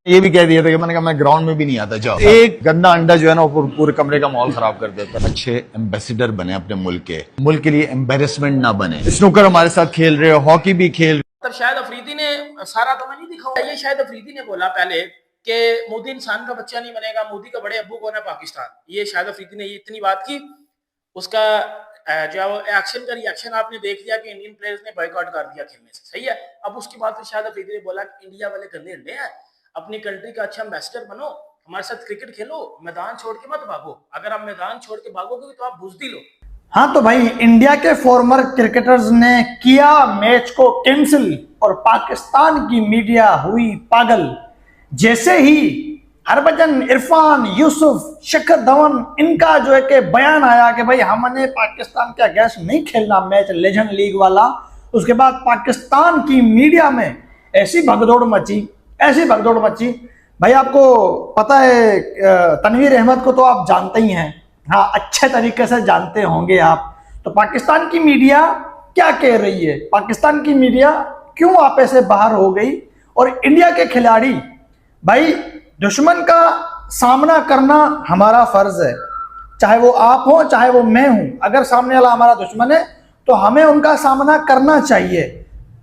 ये भी कह दिया था कि मैंने कहा मैं ग्राउंड में भी नहीं आता, जाओ। एक गंदा अंडा जो है ना वो पूरे कमरे का माहौल खराब कर देता है। अच्छे एम्बेसडर बने अपने मुल्क के लिए एम्बेरसमेंट ना बने। स्नूकर हमारे साथ खेल रहे हो, हॉकी भी खेल। तब शायद अफरीदी ने सारा तुम्हें नहीं दिखा, ये शायद अफरीदी ने बोला पहले कि मोदी इंसान का बच्चा नहीं बनेगा, मोदी का बड़े अब्बू कौन है पाकिस्तान। ये शायद अफरीदी ने इतनी बात की, उसका जो है वो एक्शन का रिएक्शन आपने देख लिया कि इंडियन प्लेयर्स ने बॉयकॉट कर दिया खेलने से, सही है। अब उसके बाद फिर शायद अफरीदी ने बोला कि इंडिया वाले गंदे अंडे हैं, अपनी कंट्री का अच्छा एम्बेसडर बनो, हमारे साथ क्रिकेट खेलो, मैदान छोड़ के मत भागो। अगर आप मैदान छोड़ के भागोगे तो आप बुजदिल हो। हाँ तो भाई इंडिया के फॉर्मर क्रिकेटर्स ने किया मैच को कैंसिल और पाकिस्तान की मीडिया हुई पागल। जैसे ही हरभजन, इरफान, यूसुफ, शिखर धवन इनका जो है कि बयान आया कि भाई हमने पाकिस्तान के अगेंस्ट नहीं खेलना मैच लेजेंड लीग वाला, उसके बाद पाकिस्तान की मीडिया में ऐसी भगदौड़ मची भाई आपको पता है तनवीर अहमद को तो आप जानते ही हैं, हाँ अच्छे तरीके से जानते होंगे आप। तो पाकिस्तान की मीडिया क्या कह रही है, पाकिस्तान की मीडिया क्यों आपे से बाहर हो गई, और इंडिया के खिलाड़ी भाई दुश्मन का सामना करना हमारा फर्ज है, चाहे वो आप हो चाहे वो मैं हूं। अगर सामने वाला हमारा दुश्मन है तो हमें उनका सामना करना चाहिए,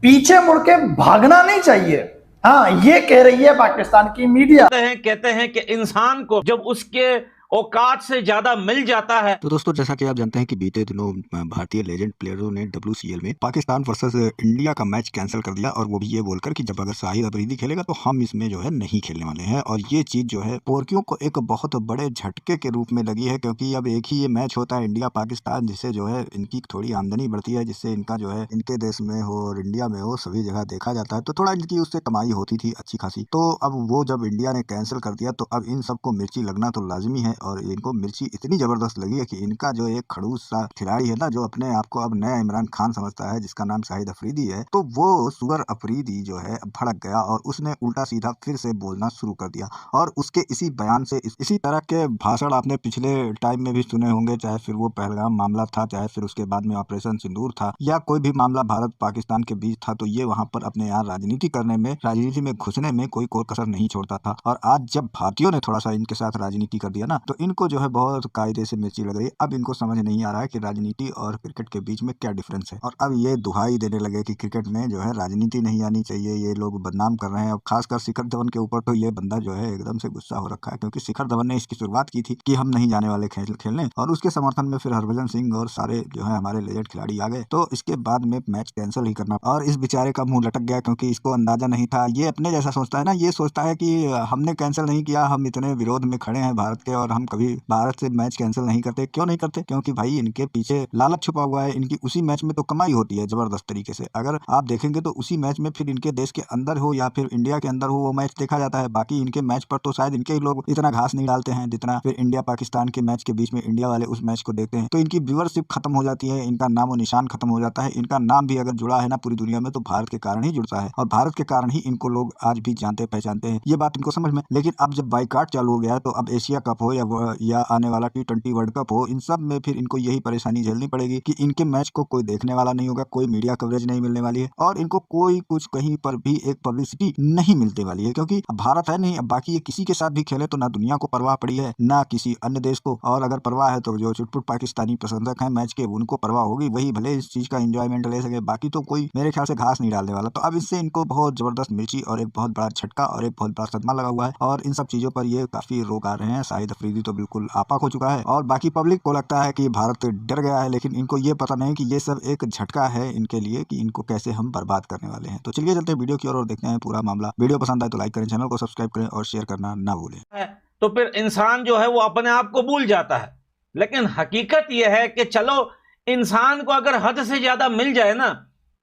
पीछे मुड़ के भागना नहीं चाहिए। हाँ ये कह रही है पाकिस्तान की मीडिया। कहते हैं कि इंसान को जब उसके औकात से ज्यादा मिल जाता है। तो दोस्तों जैसा कि आप जानते हैं कि बीते दिनों भारतीय लेजेंड प्लेयरों ने WCL में पाकिस्तान वर्सेस इंडिया का मैच कैंसिल कर दिया, और वो भी ये बोलकर कि जब अगर शाहिद अफरीदी खेलेगा तो हम इसमें जो है नहीं खेलने वाले हैं। और ये चीज़ जो है पोर्कियों को एक बहुत बड़े झटके के रूप में लगी है, क्योंकि अब एक ही ये मैच होता है इंडिया पाकिस्तान, जिससे जो है इनकी थोड़ी आमदनी बढ़ती है, जिससे इनका जो है इनके देश में हो और इंडिया में हो सभी जगह देखा जाता है, तो थोड़ा इनकी उससे कमाई होती थी अच्छी खासी। तो अब वो जब इंडिया ने कैंसिल कर दिया तो अब इन सबको मिर्ची लगना तो लाजमी है, और इनको मिर्ची इतनी जबरदस्त लगी है कि इनका जो एक खड़ूस सा खिलाड़ी है ना, जो अपने आप को अब नया इमरान खान समझता है, जिसका नाम शाहिद अफरीदी है, तो वो सुगर अफरीदी जो है भड़क गया और उसने उल्टा सीधा फिर से बोलना शुरू कर दिया। और उसके इसी बयान से इसी तरह के भाषण आपने पिछले टाइम में भी सुने होंगे, चाहे फिर वो पहलगाम मामला था, चाहे फिर उसके बाद में ऑपरेशन सिंदूर था, या कोई भी मामला भारत पाकिस्तान के बीच था, तो ये वहां पर अपने यहाँ राजनीति करने में, राजनीति में घुसने में कोई कसर नहीं छोड़ता था। और आज जब भारतीयों ने थोड़ा सा इनके साथ राजनीति कर दिया ना, तो इनको जो है बहुत कायदे से मिर्ची लग रही है। अब इनको समझ नहीं आ रहा है कि राजनीति और क्रिकेट के बीच में क्या डिफरेंस है, और अब ये दुहाई देने लगे कि क्रिकेट में जो है राजनीति नहीं आनी चाहिए, ये लोग बदनाम कर रहे हैं। और खासकर शिखर धवन के ऊपर तो ये बंदा जो है एकदम से गुस्सा हो रखा है, क्योंकि शिखर धवन ने इसकी शुरुआत की थी कि हम नहीं जाने वाले खेलने, और उसके समर्थन में फिर हरभजन सिंह और सारे जो है हमारे लेजेंड खिलाड़ी आ गए। तो इसके बाद में मैच कैंसिल ही करना, और इस बेचारे का मुंह लटक गया, क्योंकि इसको अंदाजा नहीं था। ये अपने जैसा सोचता है ना, ये सोचता है कि हमने कैंसिल नहीं किया, हम इतने विरोध में खड़े हैं भारत के, और हम कभी भारत से मैच कैंसिल नहीं करते। क्यों नहीं करते? क्योंकि भाई इनके पीछे लालच छुपा हुआ है, इनकी उसी मैच में तो कमाई होती है जबरदस्त तरीके से। अगर आप देखेंगे तो उसी मैच में फिर इनके देश के अंदर हो या फिर इंडिया के अंदर हो, वो मैच देखा जाता है। बाकी इनके मैच पर तो शायद इनके लोग इतना घास नहीं डालते हैं जितना फिर इंडिया पाकिस्तान के मैच के बीच में इंडिया वाले उस मैच को देखते हैं। तो इनकी व्यूअरशिप खत्म हो जाती है, इनका नामो निशान खत्म हो जाता है। इनका नाम भी अगर जुड़ा है ना पूरी दुनिया में, तो भारत के कारण ही जुड़ता है, और भारत के कारण ही इनको लोग आज भी जानते पहचानते हैं। ये बात इनको समझ में। लेकिन अब जब बाइकाट चालू हो गया है, तो अब एशिया कप हो या आने वाला T20 वर्ल्ड कप हो, इन सब में फिर इनको यही परेशानी झेलनी पड़ेगी कि इनके मैच को कोई देखने वाला नहीं होगा, कोई मीडिया कवरेज नहीं मिलने वाली है, और इनको कोई कुछ कहीं पर भी एक पब्लिसिटी नहीं मिलने वाली है। क्योंकि अब भारत है नहीं, अब बाकी ये किसी के साथ भी खेले तो ना दुनिया को परवाह पड़ी है, ना किसी अन्य देश को, और अगर परवाह है तो जो चुटपुट पाकिस्तानी प्रशंसक हैं मैच के, उनको परवाह होगी, वही भले इस चीज का एंजॉयमेंट ले सके, बाकी तो कोई मेरे ख्याल से घास नहीं डालने वाला। तो अब इससे इनको बहुत जबरदस्त मिर्ची और एक बहुत बड़ा झटका और एक बहुत बड़ा सदमा लगा हुआ है, और इन सब चीजों पर ये काफी रोक आ रहे हैं। शाहिद अफरीदी तो बिल्कुल आपा हो चुका है, और बाकी पब्लिक को लगता है कि भारत डर गया है, लेकिन इनको ये पता नहीं कि ये सब एक झटका है इनके लिए, कि इनको कैसे हम बर्बाद करने वाले हैं। तो चलिए चलते हैं वीडियो की और देखते हैं पूरा मामला। वीडियो पसंद आए तो लाइक करें, चैनल को सब्सक्राइब करें और शेयर करना ना भूलें। तो फिर इंसान जो है वो अपने आप को भूल जाता है। लेकिन हकीकत यह है कि चलो इंसान को अगर हद से ज्यादा मिल जाए ना,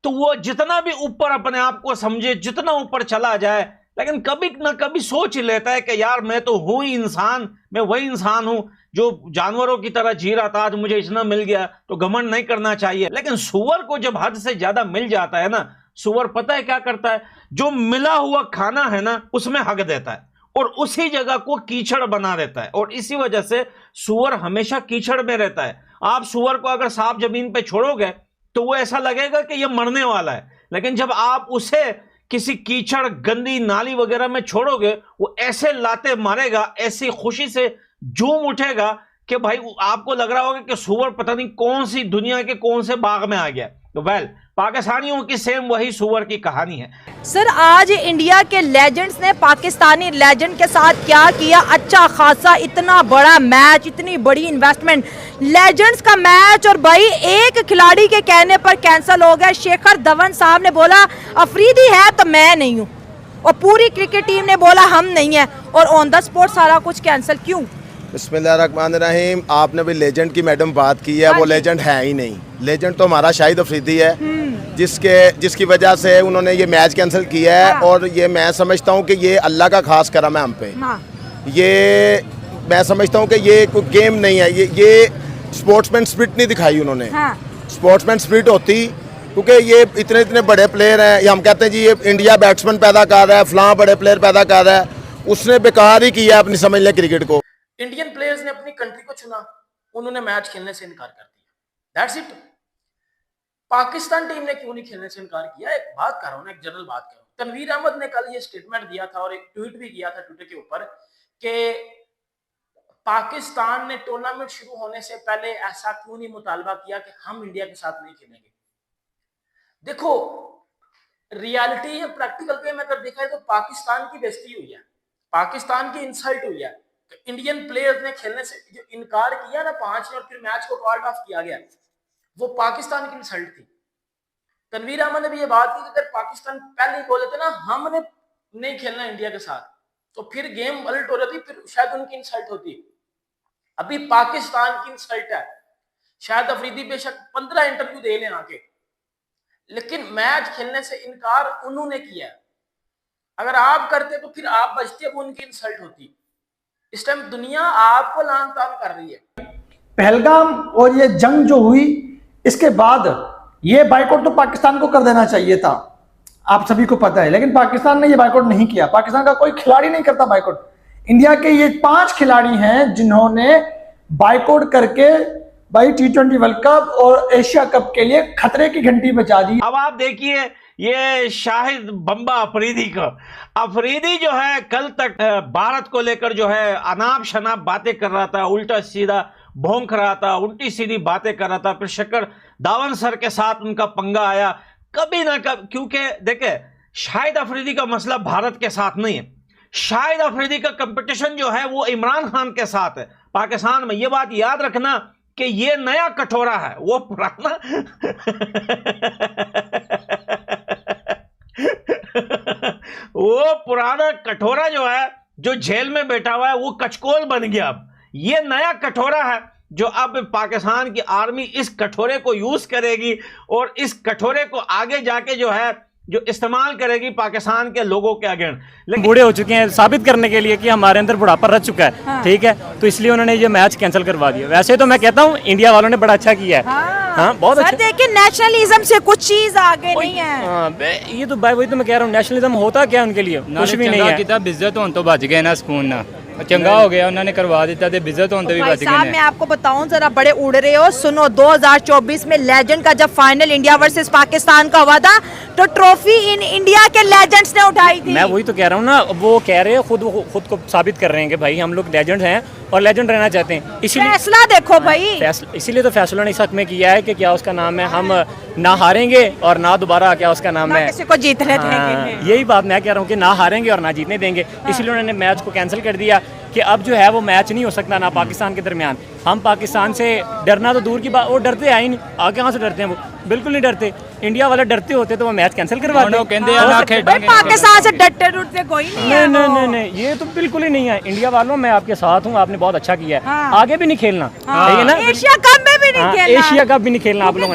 तो वो जितना भी ऊपर अपने आप को समझे, जितना ऊपर चला जाए, लेकिन कभी ना कभी सोच लेता है कि यार मैं तो हूं ही इंसान, मैं वही इंसान हूं जो जानवरों की तरह जी रहा था, आज मुझे इतना मिल गया, तो घमंड नहीं करना चाहिए। लेकिन सुअर को जब हद से ज्यादा मिल जाता है ना, सुअर पता है क्या करता है? जो मिला हुआ खाना है ना उसमें हक देता है, और उसी जगह को कीचड़ बना देता है, और इसी वजह से सुअर हमेशा कीचड़ में रहता है। आप सुअर को अगर साफ जमीन पे छोड़ोगे तो वो ऐसा लगेगा कि ये मरने वाला है, लेकिन जब आप उसे किसी कीचड़ गंदी नाली वगैरह में छोड़ोगे, वो ऐसे लाते मारेगा, ऐसी खुशी से झूम उठेगा कि भाई आपको लग रहा होगा कि सुअर पता नहीं कौन सी दुनिया के कौन से बाग में आ गया। तो पाकिस्तानियों की सेम वही सुअर की कहानी है। सर आज इंडिया के लेजेंड्स ने पाकिस्तानी लेजेंड के साथ क्या किया, अच्छा खासा इतना बड़ा मैच, इतनी बड़ी इन्वेस्टमेंट, लेजेंड्स का मैच, और भाई एक खिलाड़ी के कहने पर कैंसिल हो गया। शिखर धवन साहब ने बोला अफरीदी है तो मैं नहीं हूँ, और पूरी क्रिकेट टीम ने बोला हम नहीं है, और ऑन द स्पॉट सारा कुछ कैंसिल क्यों? बिस्मिल्लाहिर्रहमानिर्रहीम। आपने भी लेजेंड की मैडम बात की है, वो लेजेंड है ही नहीं। लेजेंड तो हमारा शाहिद अफरीदी है, जिसकी वजह से उन्होंने ये मैच कैंसिल किया है। और ये मैं समझता हूँ कि ये अल्लाह का खास करम है हम पे। ये मैं समझता हूँ कि ये कोई गेम नहीं है, ये स्पोर्ट्समैन स्पिरिट नहीं दिखाई उन्होंने। स्पोर्ट्समैन स्पिरिट होती, क्योंकि ये इतने इतने बड़े प्लेयर हैं, ये हम कहते हैं जी ये इंडिया बैट्समैन पैदा कर रहा है, फलां बड़े प्लेयर पैदा कर रहा है, उसने बेकार ही किया अपनी समझ लें क्रिकेट को। इंडियन प्लेयर्स ने अपनी कंट्री को चुना, उन्होंने मैच खेलने से इनकार कर दिया, दैट्स इट। पाकिस्तान टीम ने क्यों नहीं खेलने से इनकार किया? एक बात कर रहा हूं ना, एक जनरल बात कर रहा हूं। तनवीर अहमद ने कल ये स्टेटमेंट दिया था और एक ट्वीट भी किया था ट्विटर के ऊपर कि पाकिस्तान ने टूर्नामेंट शुरू होने से पहले ऐसा क्यों नहीं मुतालबा किया कि हम इंडिया के साथ नहीं खेलेंगे। देखो रियलिटी या प्रैक्टिकल गेम अगर देखा है तो पाकिस्तान की बेइज्जती हुई है, पाकिस्तान की इंसल्ट हुई है। इंडियन प्लेयर्स ने खेलने से जो इनकार किया ना 5 ने, और फिर मैच को कॉल्ड ऑफ किया गया, वो पाकिस्तान की इंसल्ट थी। तनवीर अहमद ने भी ये बात की कि अगर पाकिस्तान पहले ही बोले थे ना हमने नहीं खेलना इंडिया के साथ, तो फिर गेम पलट हो रही थी, फिर शायद उनकी इंसल्ट होती। अभी पाकिस्तान की इंसल्ट है। शायद अफरीदी बेशक 15 इंटरव्यू दे लें आके, लेकिन मैच खेलने से इनकार उन्होंने किया है। अगर आप करते तो फिर आप बचते, अब उनकी इंसल्ट होती। इस टाइम दुनिया आपको लान तान कर रही है। पहलगाम और ये जंग जो हुई, इसके बाद ये बाइकआउट तो पाकिस्तान को कर देना चाहिए था, आप सभी को पता है, लेकिन पाकिस्तान ने ये बाइकआउट नहीं किया। पाकिस्तान का कोई खिलाड़ी नहीं करता बाइकआउट। इंडिया के ये 5 खिलाड़ी हैं जिन्होंने बाइकआउट करके भाई T20 वर्ल्ड कप और एशिया कप के लिए खतरे की घंटी बजा दी। अब आप देखिए ये शाहिद बम्बा अफरीदी को, अफरीदी जो है कल तक भारत को लेकर जो है अनाप शनाप बातें कर रहा था, उल्टा सीधा भौंक रहा था, उल्टी सीधी बातें कर रहा था। फिर शिखर धवन सर के साथ उनका पंगा आया, कभी ना कभी, क्योंकि देखे शाहिद अफरीदी का मसला भारत के साथ नहीं है, शाहिद अफरीदी का कंपटीशन जो है वो इमरान खान के साथ है पाकिस्तान में। ये बात याद रखना कि ये नया कटोरा है, वो पुराना वो पुराना कटोरा जो है, जो जेल में बैठा हुआ है, वो कचकोल बन गया। अब ये नया कटोरा है जो अब पाकिस्तान की आर्मी इस कटोरे को यूज करेगी और इस कटोरे को आगे जाके जो है जो इस्तेमाल करेगी पाकिस्तान के लोगों के अगेंस्ट। लेकिन बूढ़े हो चुके हैं साबित करने के लिए कि हमारे अंदर बुढ़ापा रह चुका है। हाँ। ठीक है, तो इसलिए उन्होंने ये मैच कैंसिल करवा दिया। वैसे तो मैं कहता हूँ इंडिया वालों ने बड़ा अच्छा किया है। हाँ, बहुत अच्छा। देखिए नेशनलिज्म से कुछ चीज आगे नहीं है। ये तो भाई वही तो मैं कह रहा हूँ, नेशनलिज्म होता क्या उनके लिए? कुछ भी नहीं है। बिज्जत होने तो बच गए ना, सुकून ना चंगा हो गया, उन्होंने करवा दिता थे, बिज्जत होने भी बच गए। मैं आपको बताऊं, जरा बड़े उड़ रहे हो, सुनो 2024 में लेजेंड का जब फाइनल इंडिया वर्सेस पाकिस्तान का हुआ था तो ट्रॉफी इन इंडिया के लेजेंड्स ने उठाई थी। मैं वही तो कह रहा हूँ ना, वो कह रहे हैं खुद को साबित कर रहे हैं कि भाई हम लोग लेजेंड हैं और लेजेंड रहना चाहते हैं। इसीलिए फैसला देखो भाई, इसीलिए तो फैसला ने इस हक में किया है कि क्या उसका नाम है, हम ना हारेंगे और ना दोबारा क्या उसका नाम है किसी को जीतने देंगे। यही बात मैं कह रहा हूँ कि ना हारेंगे और ना जीतने देंगे। इसलिए उन्होंने मैच को कैंसिल कर दिया कि अब जो है वो मैच नहीं हो सकता ना पाकिस्तान के दरमियान। हम पाकिस्तान से डरना तो दूर की बात, वो डरते हैं ही नहीं। आगे कहाँ से डरते हैं? वो बिल्कुल नहीं डरते। इंडिया वाले डरते होते तो वो मैच कैंसिल करवा देते। पाकिस्तान से डरते डरते कोई नहीं है। नहीं, ये तो बिल्कुल ही नहीं है। इंडिया वालों मैं आपके साथ हूँ, आपने बहुत अच्छा किया है। आगे भी नहीं खेलना, ठीक है ना? एशिया कप में भी नहीं खेलना, एशिया कप भी नहीं खेलना आप लोगों ने।